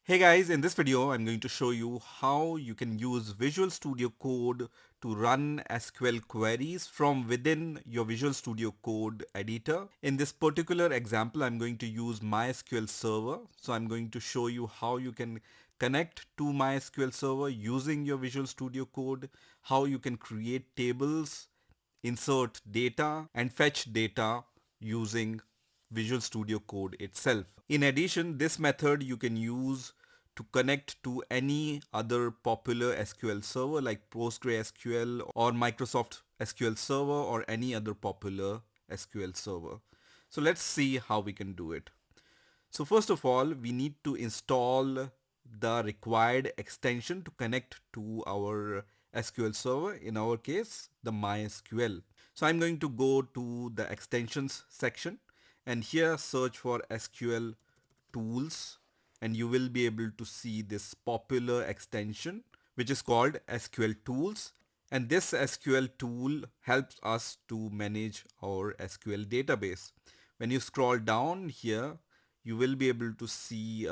Hey guys, in this video I'm going to show you how you can use Visual Studio Code to run SQL queries from within your Visual Studio Code editor. In this particular example I'm going to use MySQL server. So I'm going to show you how you can connect to MySQL server using your Visual Studio Code, how you can create tables, insert data and fetch data using Visual Studio Code itself. In addition, this method you can use to connect to any other popular SQL server like PostgreSQL or Microsoft SQL Server or any other popular SQL server. So let's see how we can do it. So first of all, we need to install the required extension to connect to our SQL server, in our case, the MySQL. So I'm going to go to the extensions section and here search for SQL tools and you will be able to see this popular extension which is called SQLTools, and this SQL tool helps us to manage our SQL database. When you scroll down here, you will be able to see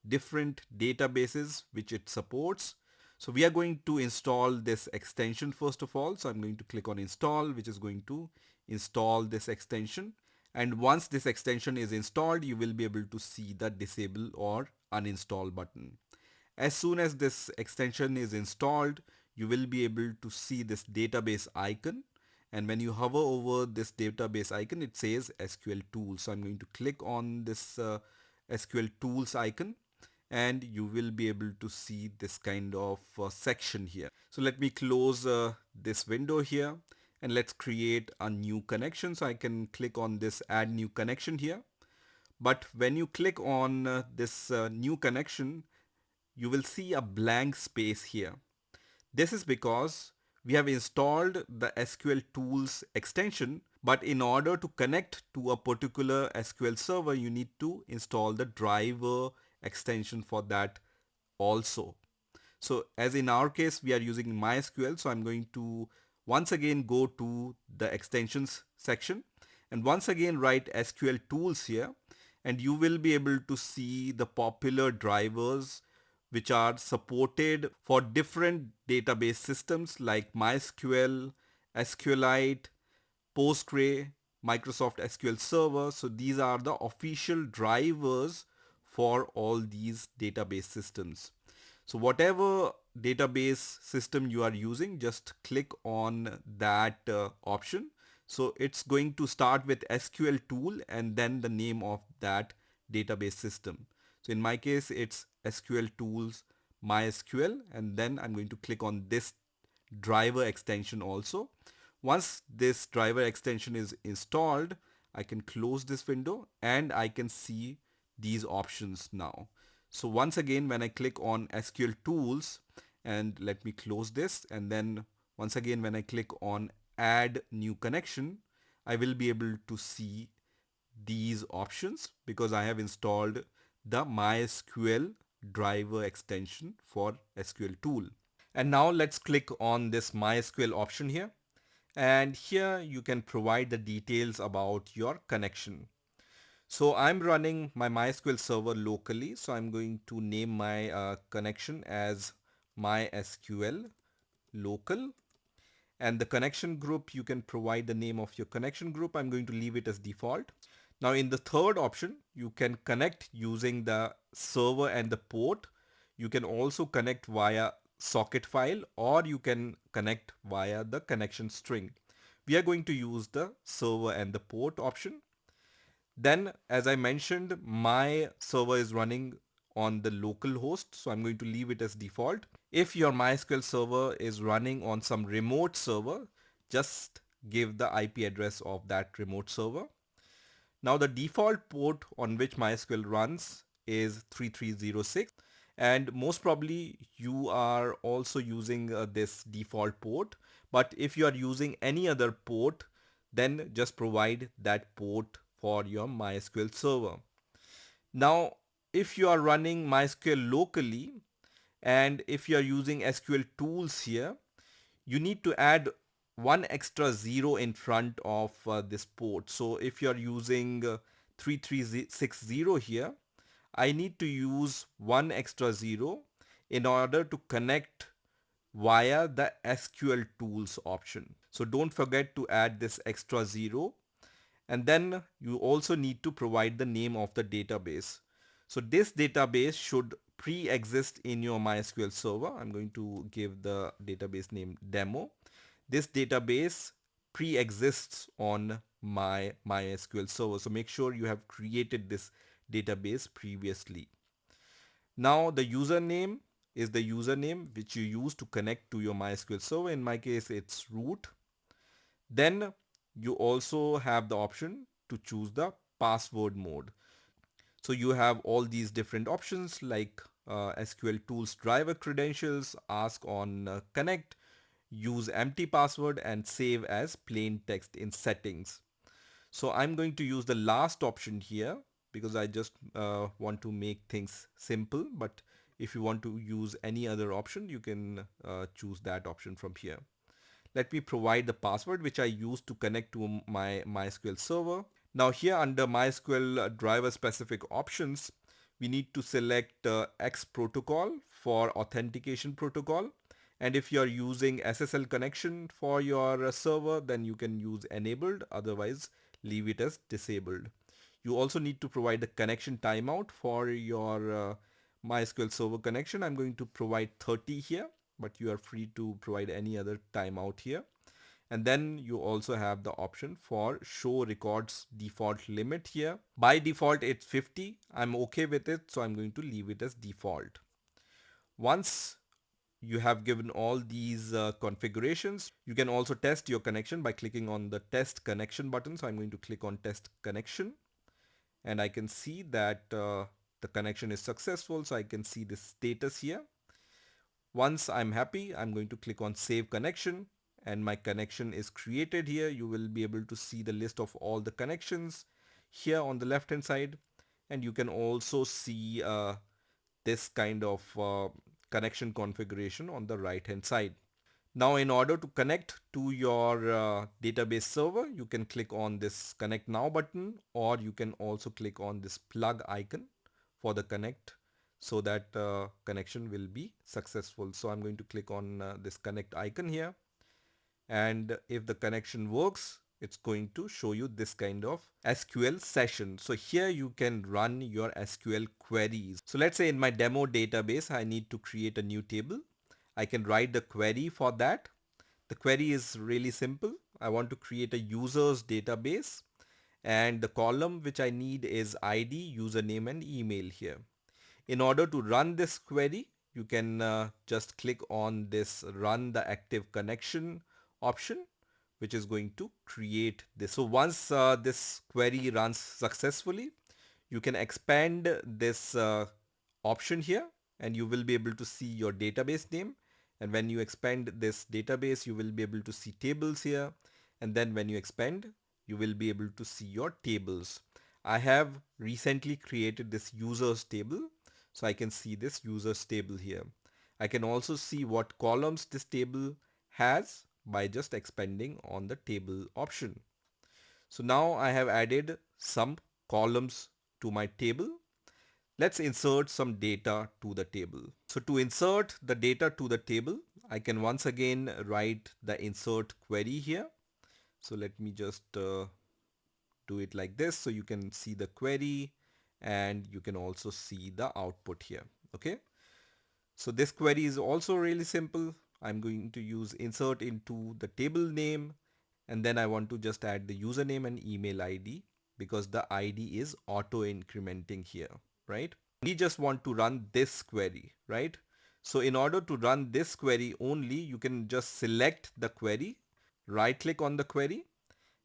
different databases which it supports. So we are going to install this extension first of all. So I'm going to click on install, which is going to install this extension. And once this extension is installed, you will be able to see the disable or uninstall button. As soon as this extension is installed, you will be able to see this database icon. And when you hover over this database icon, it says SQL Tools. So I'm going to click on this SQL Tools icon and you will be able to see this kind of section here. So let me close this window here and let's create a new connection. So I can click on this add new connection here. But when you click on this new connection, you will see a blank space here. This is because we have installed the SQL Tools extension, but in order to connect to a particular SQL server, you need to install the driver extension for that also. So as in our case, we are using MySQL. So I'm going to once again go to the extensions section and once again write SQL tools here, and you will be able to see the popular drivers which are supported for different database systems like MySQL, SQLite, Postgre, Microsoft SQL Server. So these are the official drivers for all these database systems. So whatever database system you are using, just click on that option. So it's going to start with SQL tool and then the name of that database system. So in my case, it's SQL tools MySQL, and then I'm going to click on this driver extension also. Once this driver extension is installed, I can close this window and I can see these options now. So once again, when I click on SQL tools, and let me close this, and then once again when I click on add new connection, I will be able to see these options because I have installed the MySQL driver extension for SQL tool. And now let's click on this MySQL option here. And here you can provide the details about your connection. So I'm running my MySQL server locally. So I'm going to name my connection as MySQL local. And the connection group, you can provide the name of your connection group. I'm going to leave it as default. Now in the third option, you can connect using the server and the port. You can also connect via socket file or you can connect via the connection string. We are going to use the server and the port option. Then, as I mentioned, my server is running on the local host, so I'm going to leave it as default. If your MySQL server is running on some remote server, just give the IP address of that remote server. Now the default port on which MySQL runs is 3306, and most probably you are also using this default port, but if you are using any other port, then just provide that port for your MySQL server. Now if you are running MySQL locally and if you are using SQL tools here, you need to add one extra zero in front of this port. So if you are using 3360 here, I need to use one extra zero in order to connect via the SQL tools option. So don't forget to add this extra zero, and then you also need to provide the name of the database. So this database should pre-exist in your MySQL server. I'm going to give the database name demo. This database pre-exists on my MySQL server. So make sure you have created this database previously. Now the username is the username which you use to connect to your MySQL server. In my case, it's root. Then you also have the option to choose the password mode. So you have all these different options like SQL tools driver credentials, ask on connect, use empty password, and save as plain text in settings. So I'm going to use the last option here because I just want to make things simple. But if you want to use any other option, you can choose that option from here. Let me provide the password which I use to connect to my MySQL server. Now here under MySQL driver specific options, we need to select X protocol for authentication protocol. And if you are using SSL connection for your server, then you can use enabled, otherwise leave it as disabled. You also need to provide the connection timeout for your MySQL server connection. I'm going to provide 30 here, but you are free to provide any other timeout here. And then you also have the option for show records default limit here. By default, it's 50. I'm okay with it, so I'm going to leave it as default. Once you have given all these configurations, you can also test your connection by clicking on the test connection button. So I'm going to click on test connection, and I can see that the connection is successful. So I can see the status here. Once I'm happy, I'm going to click on save connection, and my connection is created here. You will be able to see the list of all the connections here on the left hand side, and you can also see this kind of connection configuration on the right hand side. Now in order to connect to your database server, you can click on this connect now button, or you can also click on this plug icon for the connect, so that connection will be successful. So I'm going to click on this connect icon here, and if the connection works, it's going to show you this kind of SQL session. So here you can run your SQL queries. So let's say in my demo database, I need to create a new table. I can write the query for that. The query is really simple. I want to create a users database, and the column which I need is ID, username, and email here. In order to run this query, you can just click on this run the active connection option, which is going to create this. So once this query runs successfully, you can expand this option here, and you will be able to see your database name. And when you expand this database, you will be able to see tables here. And then when you expand, you will be able to see your tables. I have recently created this users table, so I can see this users table here. I can also see what columns this table has by just expanding on the table option. So now I have added some columns to my table. Let's insert some data to the table. So to insert the data to the table, I can once again write the insert query here. So let me just do it like this, so you can see the query and you can also see the output here. Okay, so this query is also really simple. I'm going to use insert into the table name, and then I want to just add the username and email ID because the ID is auto incrementing here, right? We just want to run this query, right? So in order to run this query only, you can just select the query, right click on the query,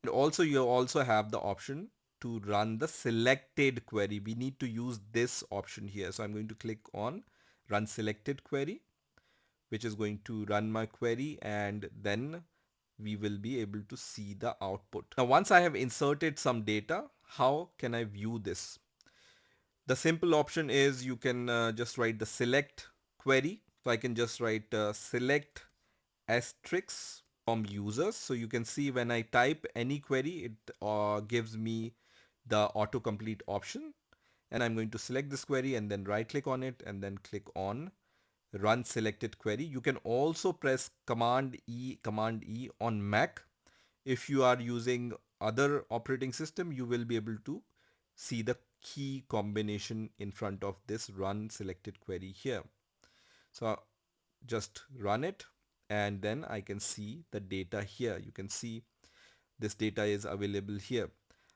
and also you also have the option to run the selected query. We need to use this option here. So I'm going to click on run selected query, which is going to run my query, and then we will be able to see the output. Now once I have inserted some data, how can I view this? The simple option is you can just write the select query. So I can just write select asterisk from users. So you can see when I type any query, it gives me the autocomplete option. and I'm going to select this query and then right click on it and then click on run selected query. You can also press Command E on Mac. If you are using other operating system, you will be able to see the key combination in front of this run selected query here. So just run it and then I can see the data here. You can see this data is available here.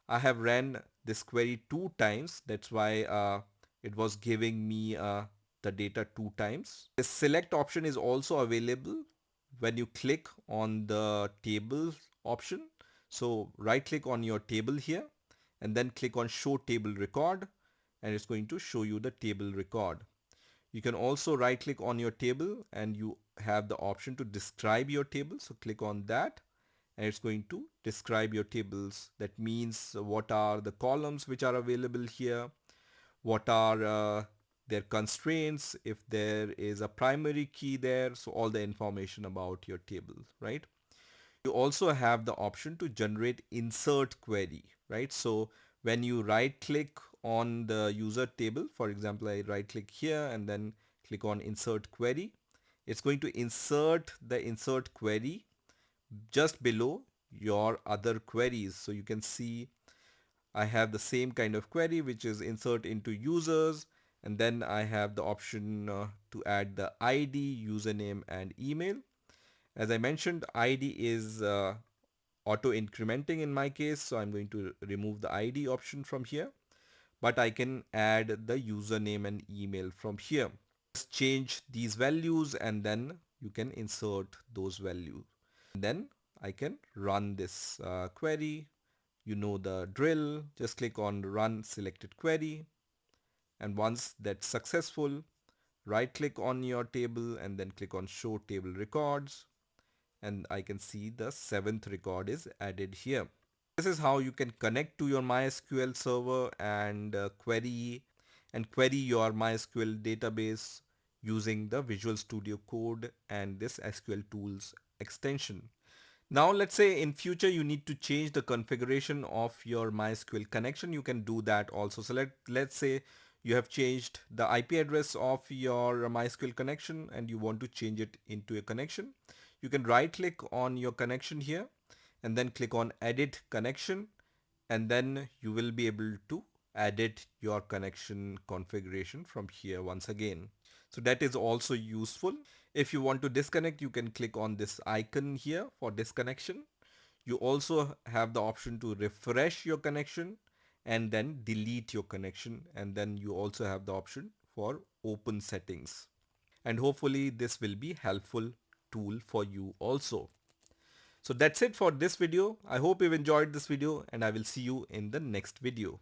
I have ran this query 2 times. That's why it was giving me the data 2 times. The select option is also available when you click on the table option. So right click on your table here and then click on show table record, and it's going to show you the table record. You can also right click on your table and you have the option to describe your table. So click on that and it's going to describe your tables. That means what are the columns which are available here, what are their constraints, if there is a primary key there, so all the information about your table, right? You also have the option to generate insert query, right? So when you right click on the user table, for example, I right click here and then click on insert query, it's going to insert the insert query just below your other queries. So you can see I have the same kind of query, which is insert into users, and then I have the option to add the ID, username and email. As I mentioned, ID is auto incrementing in my case, so I'm going to remove the ID option from here, but I can add the username and email from here. Just change these values and then you can insert those values. And then I can run this query. You know the drill. Just click on run selected query, and once that's successful, right click on your table and then click on show table records, and I can see the 7th record is added here. This is how you can connect to your MySQL server and query your MySQL database using the Visual Studio Code and this SQL Tools extension. Now let's say in future you need to change the configuration of your MySQL connection. You can do that also. So let's say you have changed the IP address of your MySQL connection and you want to change it into a connection. You can right click on your connection here and then click on edit connection, and then you will be able to edit your connection configuration from here once again. So that is also useful. If you want to disconnect, you can click on this icon here for disconnection. You also have the option to refresh your connection and then delete your connection, and then you also have the option for open settings. And hopefully this will be helpful tool for you also. So that's it for this video. I hope you've enjoyed this video and I will see you in the next video.